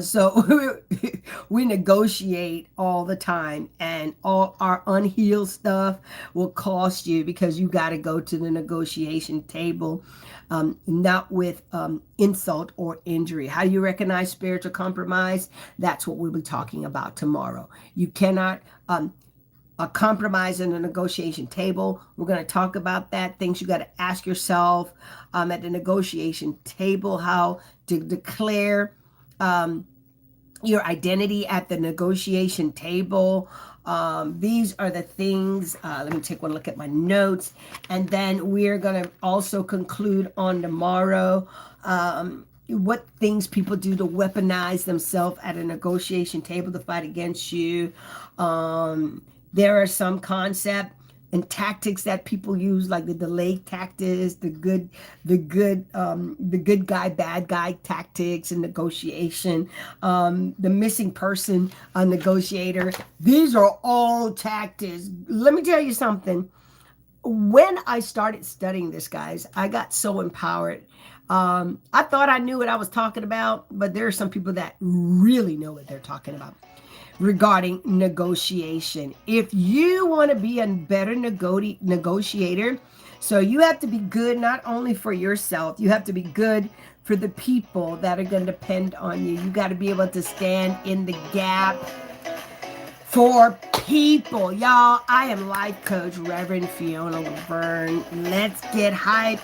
So we negotiate all the time, and all our unhealed stuff will cost you, because you got to go to the negotiation table, not with insult or injury. How do you recognize spiritual compromise? That's what we'll be talking about tomorrow. You cannot a compromise in a negotiation table. We're going to talk about that. Things you got to ask yourself at the negotiation table, how to declare your identity at the negotiation table. These are the things. Let me take one look at my notes. And then we're going to also conclude on tomorrow what things people do to weaponize themselves at a negotiation table to fight against you. There are some concepts and tactics that people use, like the delay tactics, the good guy, bad guy tactics and negotiation, the missing person negotiator. These are all tactics. Let me tell you something. When I started studying this, guys, I got so empowered. I thought I knew what I was talking about, but there are some people that really know what they're talking about regarding negotiation. If you want to be a better negotiator, so you have to be good not only for yourself, you have to be good for the people that are going to depend on you. You got to be able to stand in the gap for people. Y'all, I am life coach Reverend Fiona Laverne. Let's get hyped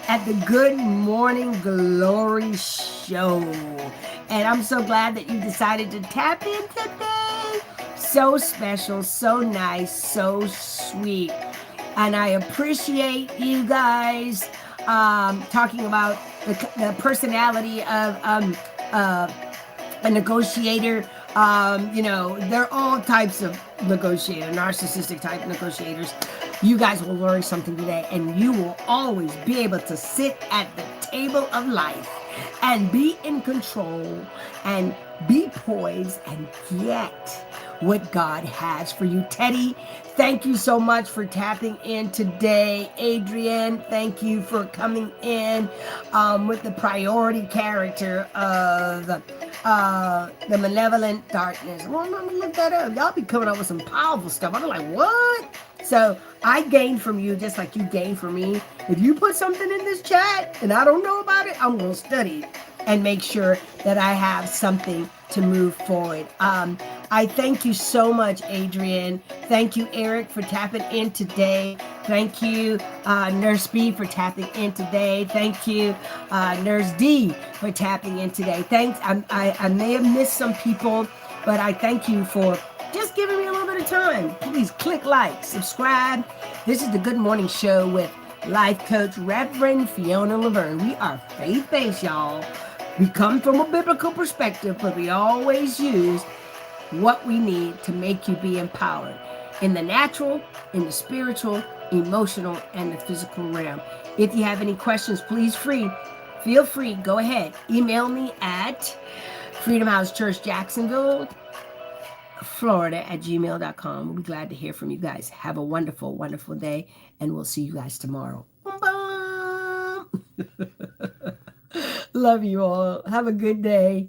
at the Good Morning Glory show. And I'm so glad that you decided to tap in today. So special, so nice, so sweet. And I appreciate you guys. talking about the personality of a negotiator. There are all types of narcissistic type negotiators. You guys will learn something today, and you will always be able to sit at the table of life and be in control and be poised and get what God has for you. Teddy, thank you so much for tapping in today. Adrienne, thank you for coming in with the priority character of the malevolent darkness. Well, I'm gonna look that up. Y'all be coming up with some powerful stuff. I'm like, what? So I gain from you just like you gain from me. If you put something in this chat and I don't know about it, I'm gonna study it and make sure that I have something to move forward. I thank you so much, Adrienne. Thank you, Eric, for tapping in today. Thank you, Nurse B, for tapping in today. Thank you, Nurse D, for tapping in today. Thanks. I may have missed some people, but I thank you for just giving me a little bit of time. Please click like, subscribe. This is the Good Morning Show with Life Coach Reverend Fiona Laverne. We are faith-based, y'all. We come from a biblical perspective, but we always use what we need to make you be empowered in the natural, in the spiritual, emotional, and the physical realm. If you have any questions, feel free, go ahead. Email me at Freedom House Church, Jacksonville, Florida @gmail.com. We'll be glad to hear from you guys. Have a wonderful, wonderful day, and we'll see you guys tomorrow. Love you all. Have a good day.